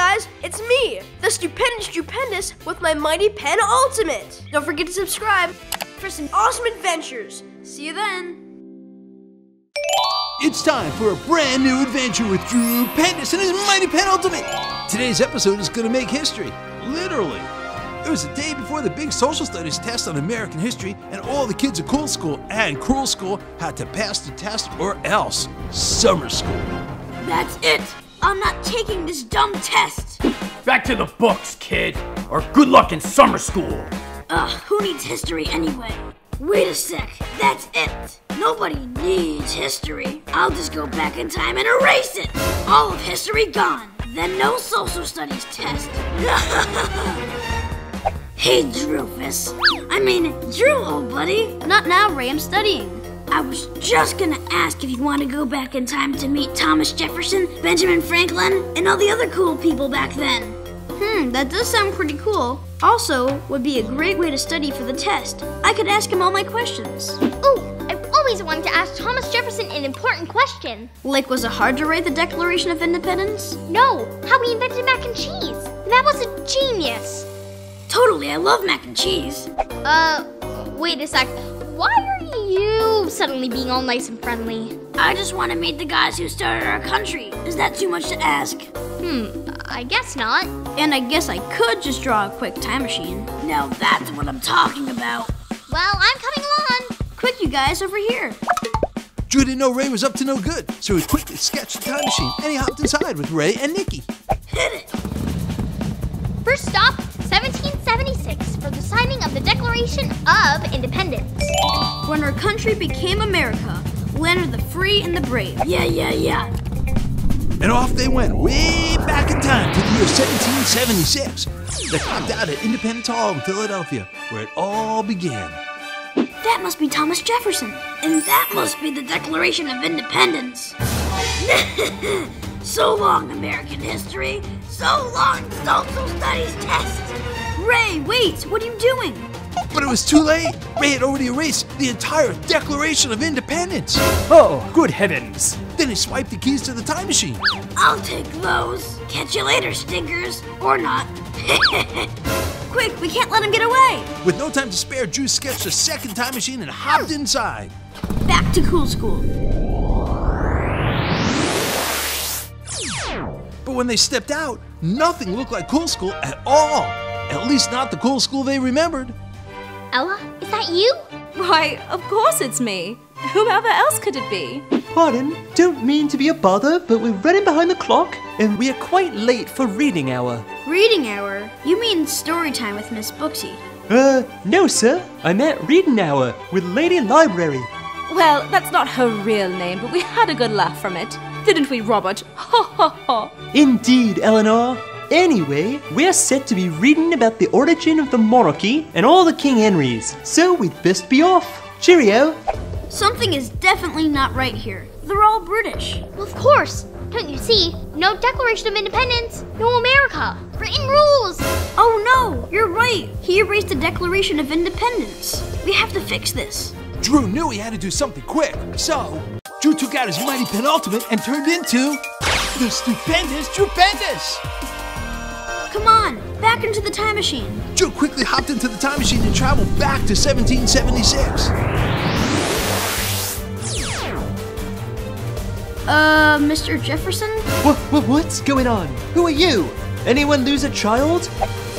guys, it's me, the Stupendous Drew Pendous with my mighty pen ultimate. Don't forget to subscribe for some awesome adventures. See you then. It's time for a brand new adventure with Drew Pendous and his mighty pen ultimate. Today's episode is going to make history, literally. It was the day before the big social studies test on American history, and all the kids at Cool School and Cruel School had to pass the test or else summer school. That's it. I'm not taking this dumb test. Back to the books, kid, or good luck in summer school. Who needs history anyway? Wait a sec, that's it. Nobody needs history. I'll just go back in time and erase it. All of history gone. Then no social studies test. Hey, Drewfus. Drew, old buddy. Not now, Ray, I'm studying. I was just gonna ask if you want to go back in time to meet Thomas Jefferson, Benjamin Franklin, and all the other cool people back then. That does sound pretty cool. Also, would be a great way to study for the test. I could ask him all my questions. Oh, I've always wanted to ask Thomas Jefferson an important question. Like, was it hard to write the Declaration of Independence? No, how he invented mac and cheese. That was a genius. Totally, I love mac and cheese. Wait a sec. Why are you suddenly being all nice and friendly? I just want to meet the guys who started our country. Is that too much to ask? I guess not. And I guess I could just draw a quick time machine. Now that's what I'm talking about. Well, I'm coming along. Quick, you guys, over here. Drew didn't know Ray was up to no good, so he quickly sketched the time machine and he hopped inside with Ray and Nikki. Hit it. First stop, 1776 for the signing of the Declaration of Independence. When our country became America, land of the free and the brave. Yeah. And off they went, way back in time to the year 1776. They popped out at Independence Hall in Philadelphia, where it all began. That must be Thomas Jefferson. And that must be the Declaration of Independence. So long, American history. So long, social studies test. Ray, wait, what are you doing? But it was too late. Ray had already erased the entire Declaration of Independence. Oh, good heavens. Then he swiped the keys to the time machine. I'll take those. Catch you later, stinkers. Or not. Quick, we can't let him get away. With no time to spare, Drew sketched a second time machine and hopped inside. Back to Cool School. But when they stepped out, nothing looked like Cool School at all. At least not the Cool School they remembered. Ella, is that you? Why, of course it's me. Whoever else could it be? Pardon, don't mean to be a bother, but we're running behind the clock, and we are quite late for reading hour. Reading hour? You mean story time with Miss Booksy? No, sir. I meant reading hour with Lady Library. Well, that's not her real name, but we had a good laugh from it. Didn't we, Robert? Ha ha ha. Indeed, Eleanor. Anyway, we're set to be reading about the origin of the monarchy and all the King Henrys, so we'd best be off. Cheerio. Something is definitely not right here. They're all British. Well, of course. Don't you see? No Declaration of Independence, no America. Written rules. Oh no, you're right. He erased the Declaration of Independence. We have to fix this. Drew knew he had to do something quick, so Drew took out his mighty pen ultimate and turned into the Stupendous Drew Pendous. Come on, back into the time machine. Drew quickly hopped into the time machine and traveled back to 1776. Mr. Jefferson? What's going on? Who are you? Anyone lose a child?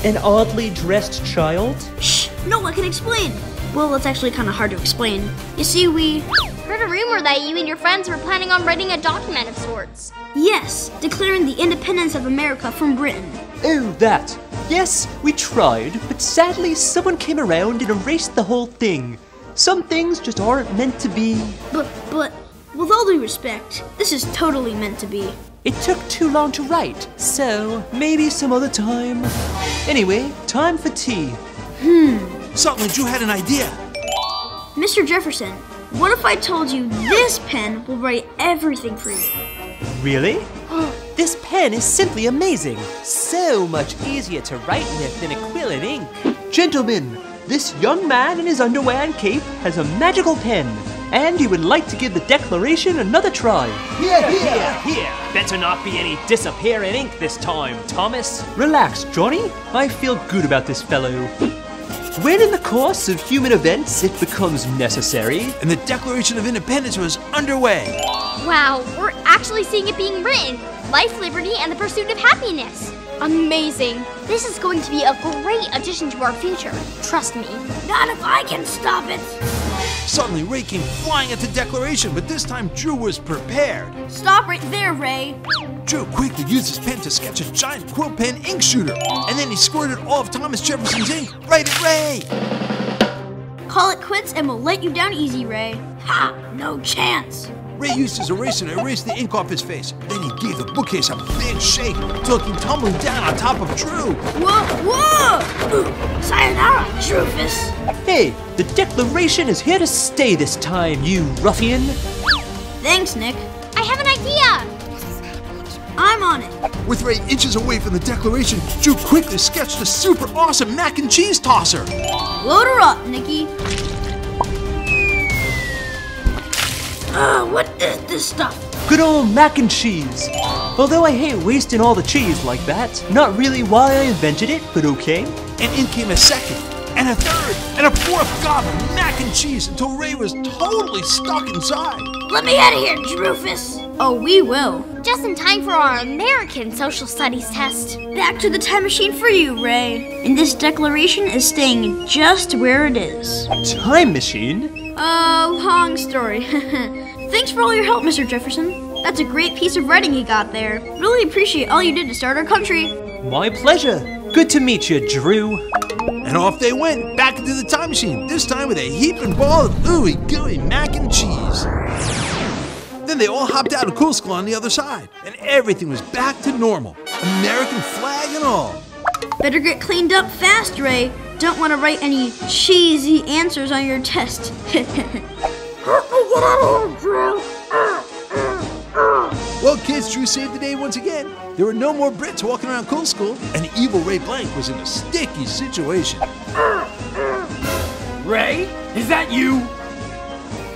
An oddly dressed child? Shh, no, I can explain. Well, it's actually kind of hard to explain. You see, we Heard a rumor that you and your friends were planning on writing a document of sorts. Yes, declaring the independence of America from Britain. Oh, that. Yes, we tried, but sadly someone came around and erased the whole thing. Some things just aren't meant to be. But, with all due respect, this is totally meant to be. It took too long to write, so maybe some other time. Anyway, time for tea. Suddenly, Drew had an idea. Mr. Jefferson, what if I told you this pen will write everything for you? Really? This pen is simply amazing. So much easier to write with than acrylic ink. Gentlemen, this young man in his underwear and cape has a magical pen. and he would like to give the declaration another try. Here. Better not be any disappearing ink this time, Thomas. Relax, Johnny. I feel good about this fellow. When in the course of human events it becomes necessary, And the Declaration of Independence was underway. Wow, we're actually seeing it being written. Life, liberty, and the pursuit of happiness. Amazing. This is going to be a great addition to our future. Trust me. Not if I can stop it. Suddenly, Ray came flying at the Declaration, but this time Drew was prepared. Stop right there, Ray. Drew quickly used his pen to sketch a giant quill pen ink shooter, and then he squirted all of Thomas Jefferson's ink right at Ray. Call it quits and we'll let you down easy, Ray. Ha! No chance. Ray used his eraser to erase the ink off his face. Then he gave the bookcase a big shake till it came tumbling down on top of Drew. Whoa! Ooh, sayonara, Drufus. hey, the Declaration is here to stay this time, you ruffian. Thanks, Nick. I have an idea. I'm on it. With Ray inches away from the Declaration, Drew quickly sketched a super awesome mac and cheese tosser. Load her up, Nicky. What is this stuff? Good old mac and cheese. Although I hate wasting all the cheese like that. Not really why I invented it, but okay. And in came a second, and a third, and a fourth gob of mac and cheese until Ray was totally stuck inside. Let me out of here, Drufus. Oh, we will. Just in time for our American social studies test. Back to the time machine for you, Ray. And this declaration is staying just where it is. Time machine? Long story. Thanks for all your help, Mr. Jefferson. That's a great piece of writing you got there. Really appreciate all you did to start our country. My pleasure. Good to meet you, Drew. And off they went, back into the time machine, this time with a heaping ball of ooey gooey mac and cheese. Then they all hopped out of Cool School on the other side, and everything was back to normal, American flag and all. Better get cleaned up fast, Ray. Don't want to write any cheesy answers on your test. Help me get out of here, Drew. Well, kids, Drew saved the day once again. There were no more Brits walking around Cool School, and evil Ray Blank was in a sticky situation. Ray, is that you?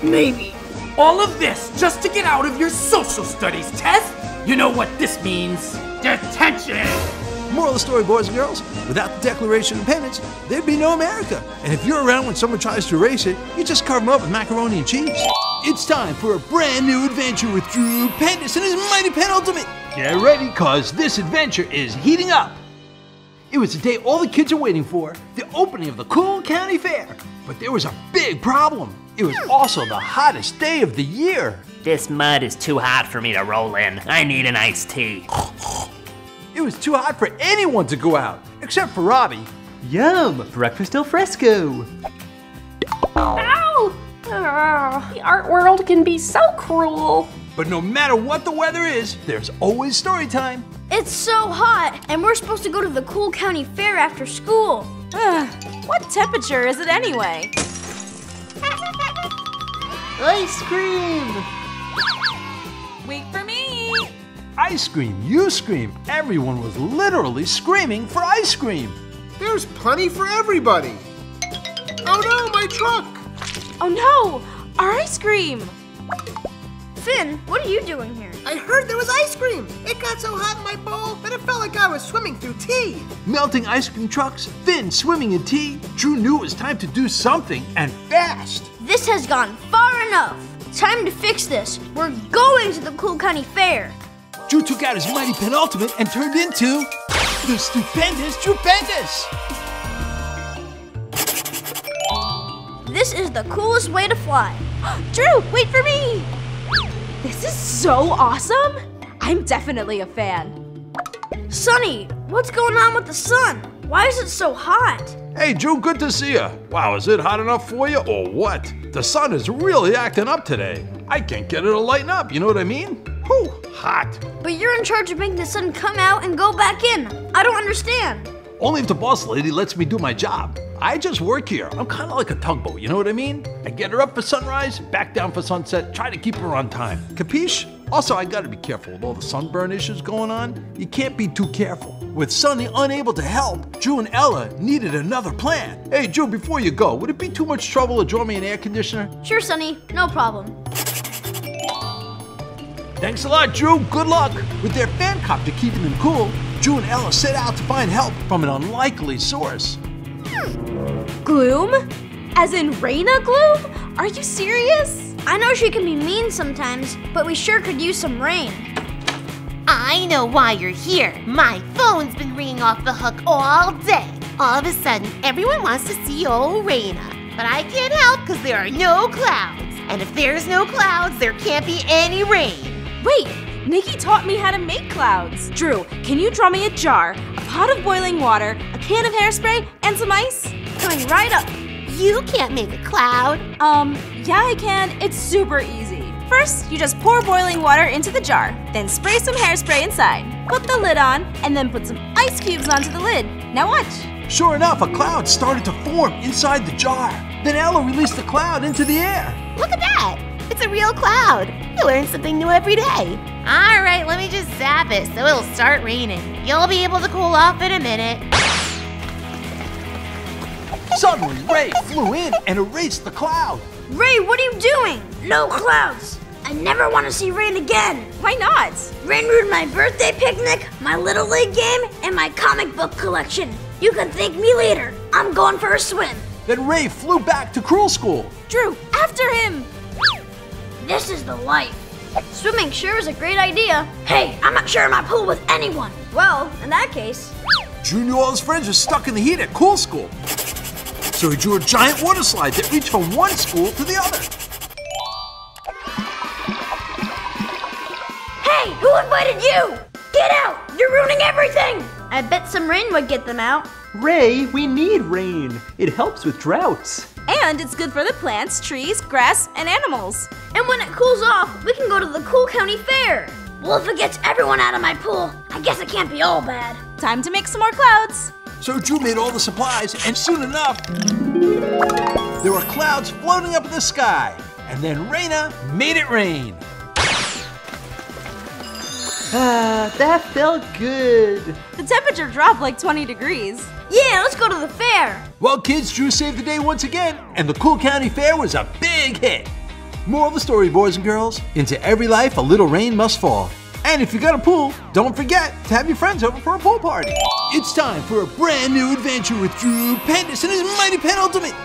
Maybe. All of this just to get out of your social studies test? You know what this means? Detention! Moral of the story, boys and girls, without the Declaration of Independence, there'd be no America. And if you're around when someone tries to erase it, you just cover them up with macaroni and cheese. It's time for a brand new adventure with Drew Pendous and his Mighty Pen Ultimate. Get ready, cause this adventure is heating up. It was the day all the kids are waiting for, the opening of the Cool County Fair. But there was a big problem. It was also the hottest day of the year. This mud is too hot for me to roll in. I need an iced tea. It was too hot for anyone to go out, except for Robbie. Yum, breakfast al fresco. Ow! The art world can be so cruel. But no matter what the weather is, there's always story time. It's so hot, and we're supposed to go to the Cool County Fair after school. What temperature is it anyway? Ice cream! Wait for me. Ice cream, you scream. Everyone was literally screaming for ice cream. There's plenty for everybody. Oh no, my truck! Oh no, our ice cream. Finn, what are you doing here? I heard there was ice cream. It got so hot in my bowl that it felt like I was swimming through tea. Melting ice cream trucks, Finn swimming in tea. Drew knew it was time to do something, and fast. This has gone far enough. Time to fix this. We're going to the Cool County Fair. Drew took out his Mighty Pen Ultimate and turned into the Stupendous Drew Pendous. This is the coolest way to fly. Drew, wait for me. This is so awesome. I'm definitely a fan. Sonny, what's going on with the sun? Why is it so hot? Hey, Drew, good to see you. Wow, is it hot enough for you or what? The sun is really acting up today. I can't get it to lighten up, you know what I mean? Whew, hot. But you're in charge of making the sun come out and go back in. I don't understand. Only if the boss lady lets me do my job. I just work here. I'm kind of like a tugboat, you know what I mean? I get her up for sunrise, back down for sunset, try to keep her on time. Capiche? Also, I gotta be careful with all the sunburn issues going on. You can't be too careful. With Sunny unable to help, Drew and Ella needed another plan. Hey, Drew, before you go, would it be too much trouble to draw me an air conditioner? Sure, Sonny, no problem. Thanks a lot, Drew. Good luck. With their fan copter keeping them cool, Drew and Ella set out to find help from an unlikely source. Gloom? As in Raina Gloom? Are you serious? I know she can be mean sometimes, but we sure could use some rain. I know why you're here. My phone's been ringing off the hook all day. All of a sudden, everyone wants to see old Raina. But I can't help because there are no clouds. And if there's no clouds, there can't be any rain. Wait, Nikki taught me how to make clouds. Drew, can you draw me a jar, a pot of boiling water, a can of hairspray, and some ice? Coming right up. You can't make a cloud. Yeah I can. It's super easy. First, you just pour boiling water into the jar, then spray some hairspray inside. Put the lid on, and then put some ice cubes onto the lid. Now watch. Sure enough, a cloud started to form inside the jar. Then Ella released the cloud into the air. Look at that. It's a real cloud. You learn something new every day. All right, let me just zap it so it'll start raining. You'll be able to cool off in a minute. Suddenly, Ray flew in and erased the cloud. Ray, what are you doing? No clouds. I never want to see rain again. Why not? Rain ruined my birthday picnic, my Little League game, and my comic book collection. You can thank me later. I'm going for a swim. Then Ray flew back to Cruel School. Drew, after him! This is the life. Swimming sure is a great idea. Hey, I'm not sharing my pool with anyone. Well, in that case, Drew knew all his friends were stuck in the heat at Cool School. So he drew a giant water slide that reached from one school to the other. Hey, who invited you? Get out! You're ruining everything! I bet some rain would get them out. Ray, we need rain. It helps with droughts. And it's good for the plants, trees, grass, and animals. And when it cools off, we can go to the Cool County Fair. Well, if it gets everyone out of my pool, I guess it can't be all bad. Time to make some more clouds. So Drew made all the supplies, and soon enough, there were clouds floating up in the sky. And then Raina made it rain. Ah, that felt good. The temperature dropped like 20 degrees. Yeah, let's go to the fair. Well, kids, Drew saved the day once again, and the Cool County Fair was a big hit. Moral of the story, boys and girls, into every life a little rain must fall. And if you got a pool, don't forget to have your friends over for a pool party. It's time for a brand new adventure with Drew Pendous and his Mighty Pen Ultimate.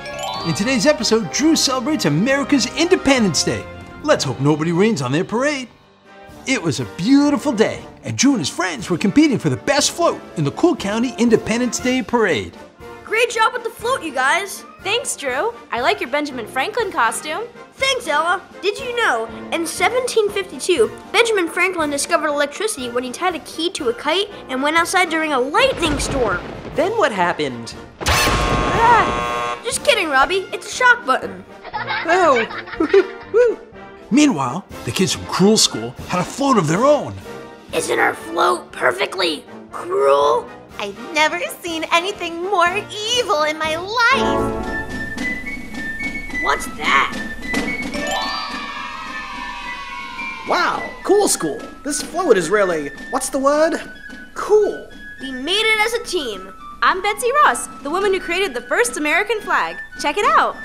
In today's episode, Drew celebrates America's Independence Day. Let's hope nobody rains on their parade. It was a beautiful day, and Drew and his friends were competing for the best float in the Cool County Independence Day Parade. Great job with the float, you guys. Thanks, Drew. I like your Benjamin Franklin costume. Thanks, Ella. Did you know, in 1752, Benjamin Franklin discovered electricity when he tied a key to a kite and went outside during a lightning storm? Then what happened? Just kidding, Robbie. It's a shock button. Oh! Meanwhile, the kids from Cruel School had a float of their own. Isn't our float perfectly cruel? I've never seen anything more evil in my life. What's that? Wow, Cool School. This float is really, what's the word? Cool. We made it as a team. I'm Betsy Ross, the woman who created the first American flag. Check it out.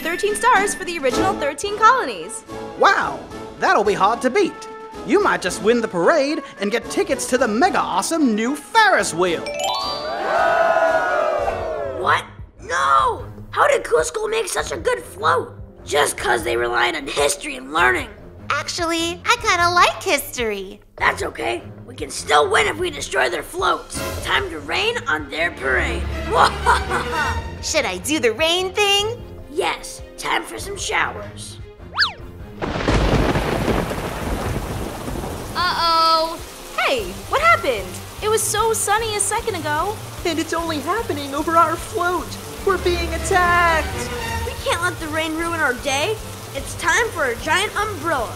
13 stars for the original 13 colonies. Wow, that'll be hard to beat. You might just win the parade and get tickets to the mega awesome new Ferris wheel. What? No! How did Cool School make such a good float? Just 'cause they relied on history and learning. Actually, I kind of like history. That's okay. We can still win if we destroy their floats. Time to rain on their parade. Should I do the rain thing? Yes, time for some showers. Uh-oh. Hey, what happened? It was so sunny a second ago. And it's only happening over our float. We're being attacked. We can't let the rain ruin our day. It's time for a giant umbrella.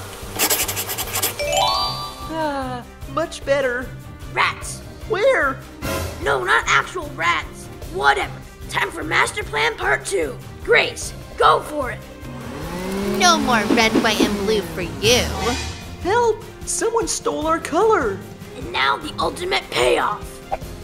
Ah, much better. Rats. Where? No, not actual rats. Whatever. Time for Master Plan Part 2. Grace, go for it. No more red, white, and blue for you. Help! Someone stole our color! And now the ultimate payoff.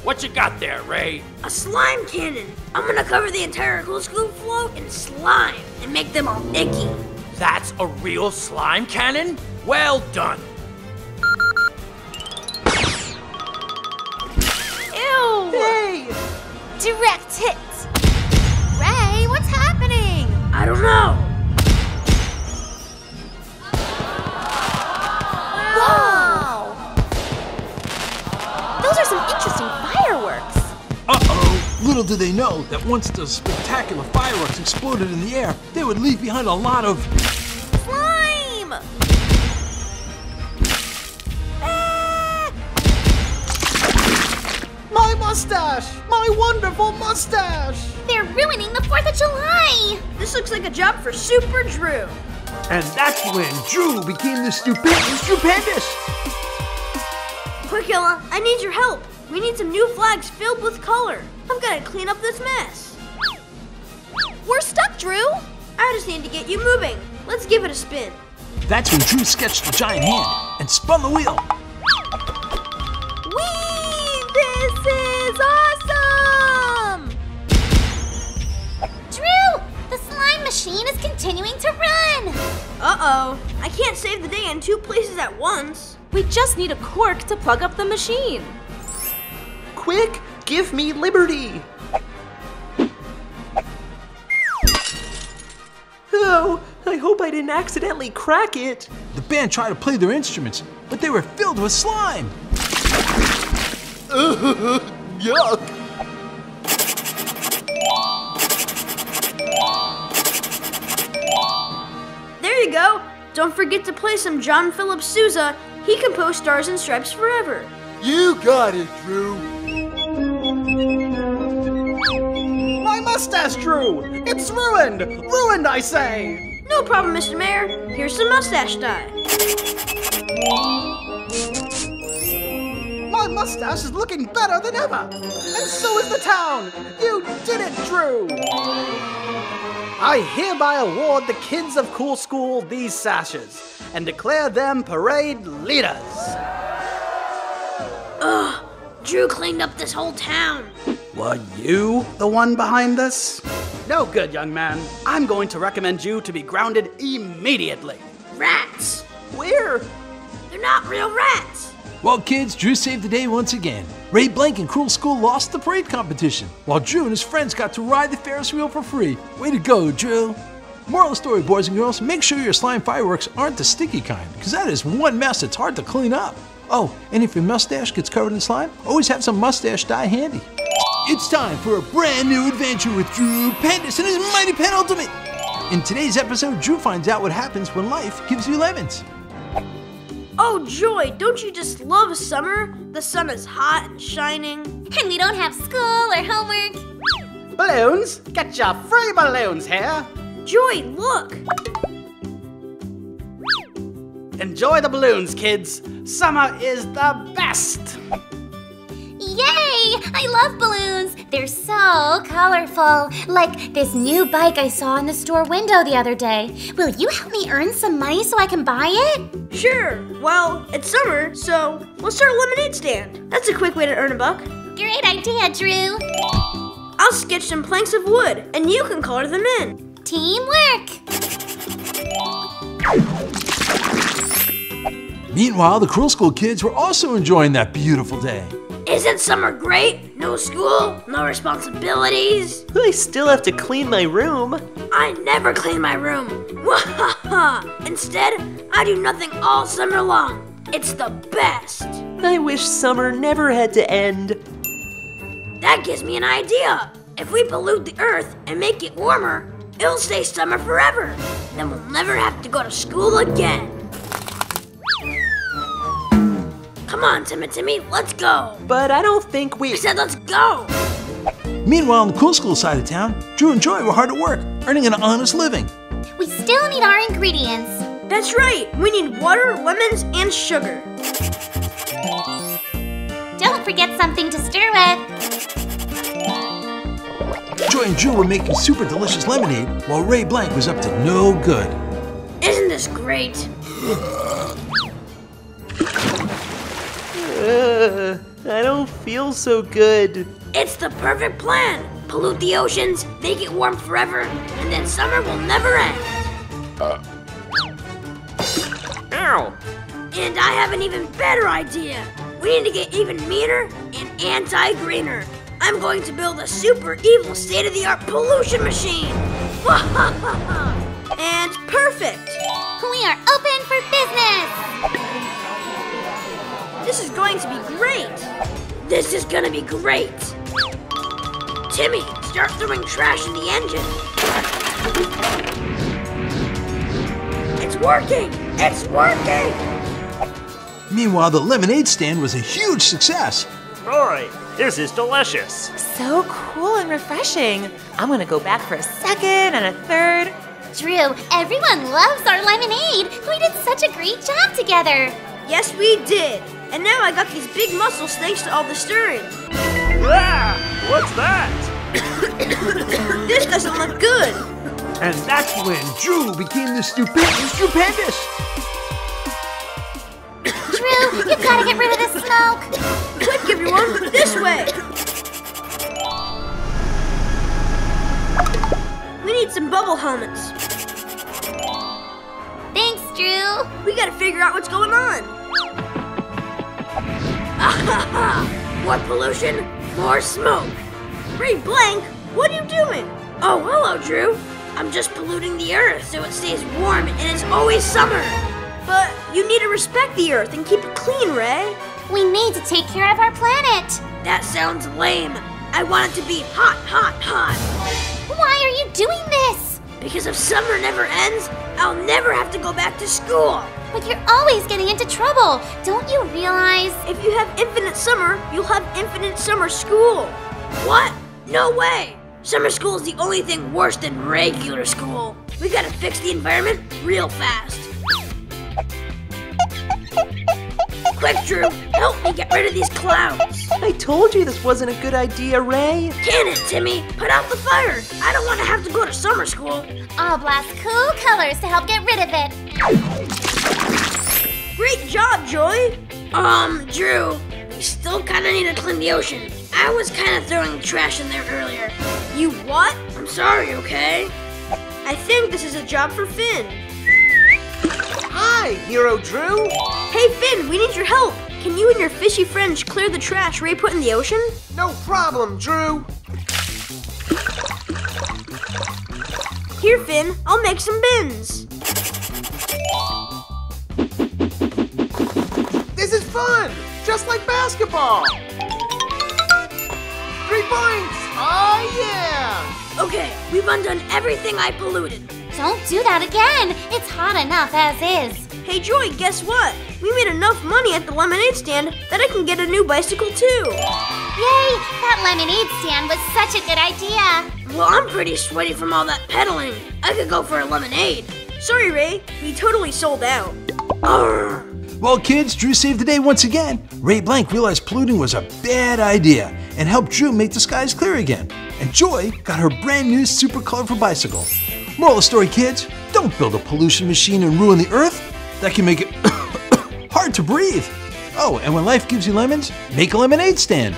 What you got there, Ray? A slime cannon. I'm gonna cover the entire cool school float in slime and make them all icky. That's a real slime cannon? Well done. Ew! Hey! Direct hit! Ray, what's happening? I don't know. Wow! Those are some interesting fireworks. Uh-oh! Little do they know that once the spectacular fireworks exploded in the air, they would leave behind a lot of... Slime! My mustache! My wonderful mustache! They're ruining the 4th of July! This looks like a job for Super Drew. And that's when Drew became the Stupendous Drew Pendous. Quickilla, I need your help. We need some new flags filled with color. I've got to clean up this mess. We're stuck, Drew! I just need to get you moving. Let's give it a spin. That's when Drew sketched the giant hand and spun the wheel. Whee! This is awesome! Drew! The slime machine is continuing to run! Uh-oh. I can't save the day in 2 places at once. We just need a cork to plug up the machine. Quick, give me liberty! Oh, I hope I didn't accidentally crack it. The band tried to play their instruments, but they were filled with slime. Yuck! There you go. Don't forget to play some John Philip Sousa. He composed Stars and Stripes Forever. You got it, Drew. My mustache, Drew! It's ruined! Ruined, I say! No problem, Mr. Mayor. Here's some mustache dye. My mustache is looking better than ever! And so is the town! You did it, Drew! I hereby award the kids of Cool School these sashes and declare them parade leaders. Ugh, Drew cleaned up this whole town. Were you the one behind this? No good, young man. I'm going to recommend you to be grounded immediately. Rats. Where? They're not real rats. Well, kids, Drew saved the day once again. Ray Blank and Cruel School lost the parade competition, while Drew and his friends got to ride the Ferris wheel for free. Way to go, Drew. Moral of the story, boys and girls, make sure your slime fireworks aren't the sticky kind, because that is one mess that's hard to clean up. Oh, and if your mustache gets covered in slime, always have some mustache dye handy. It's time for a brand new adventure with Drew Pendous and his Mighty Pen Ultimate. In today's episode, Drew finds out what happens when life gives you lemons. Oh, Joy, don't you just love summer? The sun is hot and shining. And we don't have school or homework. Balloons? Get your free balloons here. Joy, look. Enjoy the balloons, kids. Summer is the best. Yay! I love balloons. They're so colorful. Like this new bike I saw in the store window the other day. Will you help me earn some money so I can buy it? Sure. Well, it's summer, so we'll start a lemonade stand. That's a quick way to earn a buck. Great idea, Drew. I'll sketch some planks of wood, and you can color them in. Teamwork. Meanwhile, the Cruel School kids were also enjoying that beautiful day. Isn't summer great? No school, no responsibilities. I still have to clean my room. I never clean my room. Wahaha! Instead, I do nothing all summer long. It's the best. I wish summer never had to end. That gives me an idea. If we pollute the earth and make it warmer, it'll stay summer forever. Then we'll never have to go to school again. Come on, Timmy, let's go. But I don't think I said let's go. Meanwhile, on the Cool School side of town, Drew and Joy were hard at work, earning an honest living. We still need our ingredients. That's right. We need water, lemons, and sugar. Don't forget something to stir with. Joy and Drew were making super delicious lemonade, while Ray Blank was up to no good. Isn't this great? I don't feel so good. It's the perfect plan. Pollute the oceans, make it warm forever, and then summer will never end. Ow! And I have an even better idea. We need to get even meaner and anti-greener. I'm going to build a super evil state-of-the-art pollution machine. And perfect! We are open for business! This is going to be great! This is gonna be great. Timmy, start throwing trash in the engine. It's working! It's working! Meanwhile, the lemonade stand was a huge success. Boy, this is delicious. So cool and refreshing. I'm gonna go back for a second and a third. Drew, everyone loves our lemonade. We did such a great job together. Yes, we did! And now I got these big muscles thanks to all the stirring. Ah, what's that? This doesn't look good! And that's when Drew became the Stupendous Drew Pendous. Drew, you've got to get rid of the smoke. Quick, everyone, this way! We need some bubble helmets. Thanks, Drew. We gotta figure out what's going on. More pollution, more smoke. Ray Blank, what are you doing? Oh, hello, Drew. I'm just polluting the earth so it stays warm and it's always summer. But you need to respect the earth and keep it clean, Ray. We need to take care of our planet. That sounds lame. I want it to be hot, hot, hot. Why are you doing this? Because if summer never ends, I'll never have to go back to school. But you're always getting into trouble. Don't you realize? If you have infinite summer, you'll have infinite summer school. What? No way. Summer school is the only thing worse than regular school. We gotta fix the environment real fast. Quick, Drew, help me get rid of these clouds. I told you this wasn't a good idea, Ray. Can it, Timmy? Put out the fire. I don't want to have to go to summer school. I'll blast cool colors to help get rid of it. Great job, Joy. Drew, we still kind of need to clean the ocean. I was kind of throwing trash in there earlier. You what? I'm sorry, okay? I think this is a job for Finn. Hi, Hero Drew. Hey, Finn, we need your help. Can you and your fishy friends clear the trash Ray put in the ocean? No problem, Drew. Here, Finn, I'll make some bins. This is fun, just like basketball. 3 points, oh yeah. Okay, we've undone everything I polluted. Don't do that again. It's hot enough as is. Hey, Joy, guess what? We made enough money at the lemonade stand that I can get a new bicycle too. Yay! That lemonade stand was such a good idea. Well, I'm pretty sweaty from all that pedaling. I could go for a lemonade. Sorry, Ray. We totally sold out. Arr. Well, kids, Drew saved the day once again. Ray Blank realized polluting was a bad idea and helped Drew make the skies clear again. And Joy got her brand new super colorful bicycle. Moral of the story, kids, don't build a pollution machine and ruin the earth. That can make it hard to breathe. Oh, and when life gives you lemons, make a lemonade stand.